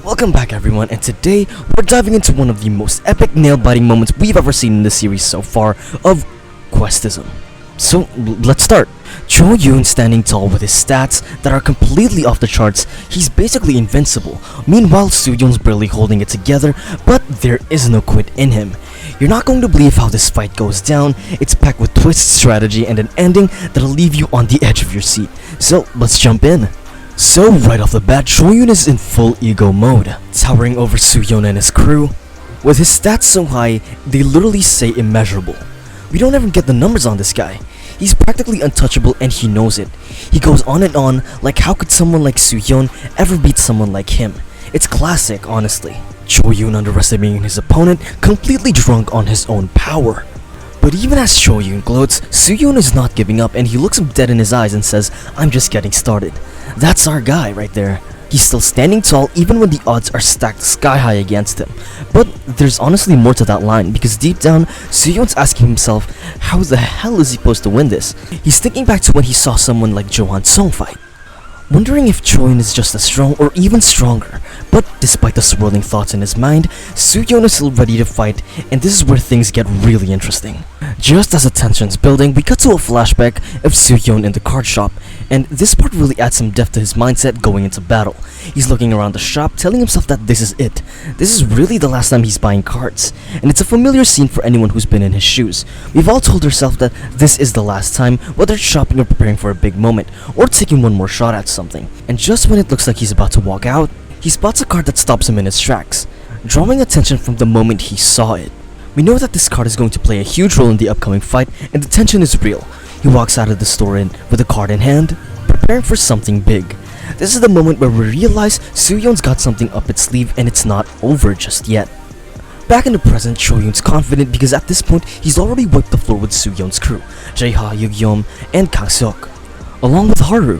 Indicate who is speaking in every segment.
Speaker 1: Welcome back everyone, and today we're diving into one of the most epic nail-biting moments we've ever seen in the series so far of Questism. So let's start. Soohyun standing tall with his stats that are completely off the charts. He's basically invincible. Meanwhile, Soohyun's barely holding it together, but there is no quit in him. You're not going to believe how this fight goes down. It's packed with twist, strategy, and an ending that'll leave you on the edge of your seat. So let's jump in. So right off the bat, Soohyun is in full ego mode, towering over Soohyun and his crew. With his stats so high, they literally say immeasurable. We don't even get the numbers on this guy. He's practically untouchable and he knows it. He goes on and on, like how could someone like Soohyun ever beat someone like him? It's classic, honestly. Soohyun underestimating his opponent, completely drunk on his own power. But even as Soohyun gloats, Soohyun is not giving up and he looks him dead in his eyes and says, "I'm just getting started." That's our guy right there. He's still standing tall even when the odds are stacked sky high against him. But there's honestly more to that line, because deep down, Soohyun's asking himself, how the hell is he supposed to win this? He's thinking back to when he saw someone like Johan Song fight, wondering if Soohyun is just as strong or even stronger. But despite the swirling thoughts in his mind, Soohyun is still ready to fight, and this is where things get really interesting. Just as the tension's building, we cut to a flashback of Soohyun in the card shop, and this part really adds some depth to his mindset going into battle. He's looking around the shop, telling himself that this is it. This is really the last time he's buying cards, and it's a familiar scene for anyone who's been in his shoes. We've all told ourselves that this is the last time, whether it's shopping or preparing for a big moment, or taking one more shot at something. And just when it looks like he's about to walk out, he spots a card that stops him in his tracks, drawing attention from the moment he saw it. We know that this card is going to play a huge role in the upcoming fight, and the tension is real. He walks out of the store with the card in hand, preparing for something big. This is the moment where we realize Soohyun's got something up its sleeve and it's not over just yet. Back in the present, Soohyun's confident because at this point, he's already wiped the floor with Soohyun's crew, Jaeha, Yugyom, and Kang-seok, along with Haru.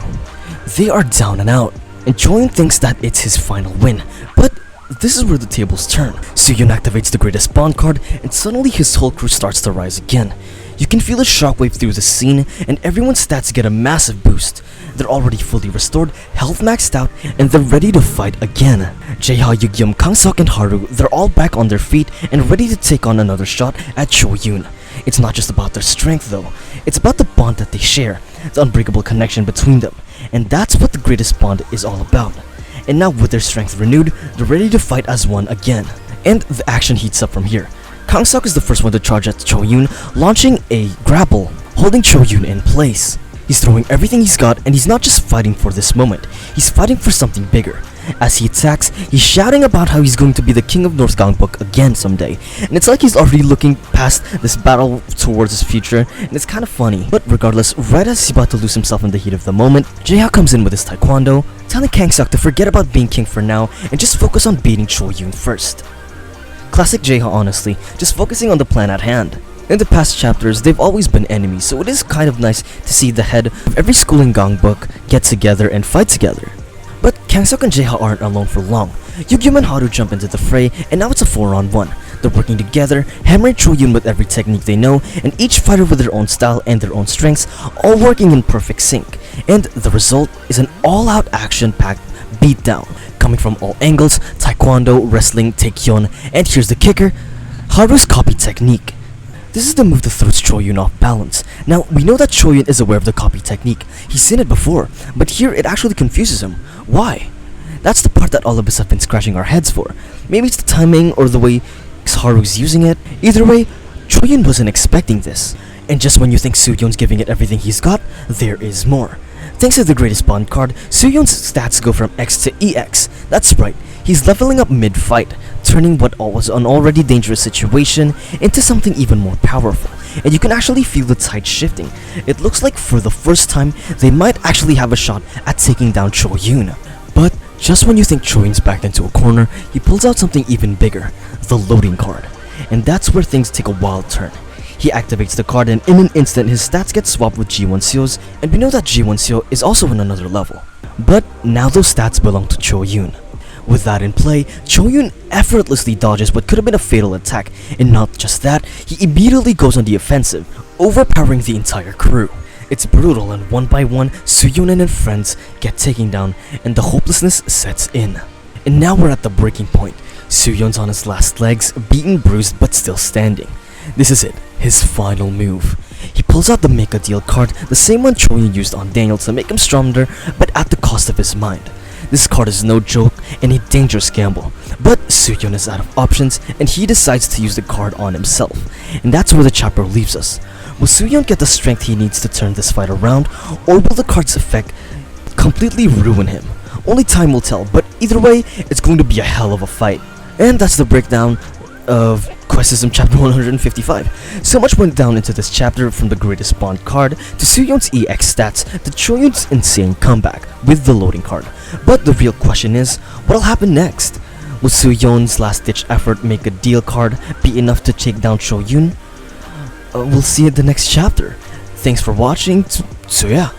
Speaker 1: They are down and out, and Soohyun thinks that it's his final win, but this is where the tables turn. Soohyun activates the greatest bond card, and suddenly his whole crew starts to rise again. You can feel a shockwave through the scene, and everyone's stats get a massive boost. They're already fully restored, health maxed out, and they're ready to fight again. Jaeha, Yugyom, Kang-seok, and Haru, they're all back on their feet and ready to take on another shot at Soohyun. It's not just about their strength though, it's about the bond that they share, the unbreakable connection between them, and that's what the greatest bond is all about. And now with their strength renewed, they're ready to fight as one again. And the action heats up from here. Kang-seok is the first one to charge at Soohyun, launching a grapple, holding Soohyun in place. He's throwing everything he's got, and he's not just fighting for this moment, he's fighting for something bigger. As he attacks, he's shouting about how he's going to be the king of North Gangbuk again someday, and it's like he's already looking past this battle towards his future, and it's kind of funny. But regardless, right as he's about to lose himself in the heat of the moment, Jaeha comes in with his taekwondo, telling Kang-seok to forget about being king for now and just focus on beating Soohyun first. Classic Jaeha, honestly, just focusing on the plan at hand. In the past chapters, they've always been enemies, so it is kind of nice to see the head of every school in Gangbuk get together and fight together. But Kang-seok and Jaeha aren't alone for long. Yugyom and Haru jump into the fray, and now it's a 4-on-1. They're working together, hammering Soohyun with every technique they know, and each fighter with their own style and their own strengths, all working in perfect sync. And the result is an all-out action-packed beatdown, coming from all angles: taekwondo, wrestling, taekyon, and here's the kicker, Haru's copy technique. This is the move that throws Soohyun off balance. Now, we know that Soohyun is aware of the copy technique. He's seen it before, but here it actually confuses him. Why? That's the part that all of us have been scratching our heads for. Maybe it's the timing or the way Haru's using it. Either way, Soohyun wasn't expecting this. And just when you think Soohyun's giving it everything he's got, there is more. Thanks to the greatest bond card, Soohyun's stats go from X to EX. That's right, he's leveling up mid-fight, turning what was an already dangerous situation into something even more powerful. And you can actually feel the tide shifting. It looks like for the first time, they might actually have a shot at taking down Soohyun. But just when you think Soohyun's backed into a corner, he pulls out something even bigger, the loading card. And that's where things take a wild turn. He activates the card, and in an instant his stats get swapped with G1-seo's, and we know that G1-seo is also on another level. But now those stats belong to Soohyun. With that in play, Soohyun effortlessly dodges what could have been a fatal attack, and not just that, he immediately goes on the offensive, overpowering the entire crew. It's brutal, and one by one, Soohyun and his friends get taken down, and the hopelessness sets in. And now we're at the breaking point. Soohyun's on his last legs, beaten, bruised, but still standing. This is it, his final move. He pulls out the Make a Deal card, the same one Choyun used on Daniel to make him stronger, but at the cost of his mind. This card is no joke and a dangerous gamble, but Soohyun is out of options and he decides to use the card on himself. And that's where the chapter leaves us. Will Soohyun get the strength he needs to turn this fight around, or will the card's effect completely ruin him? Only time will tell, but either way, it's going to be a hell of a fight. And that's the breakdown of Questism chapter 155. So much went down into this chapter, from the greatest bond card to Soohyun's EX stats to Choyun's insane comeback with the loading card. But the real question is, what'll happen next? Will Soohyun's last ditch effort Make a Deal card be enough to take down Choyun? We'll see in the next chapter. Thanks for watching. So yeah.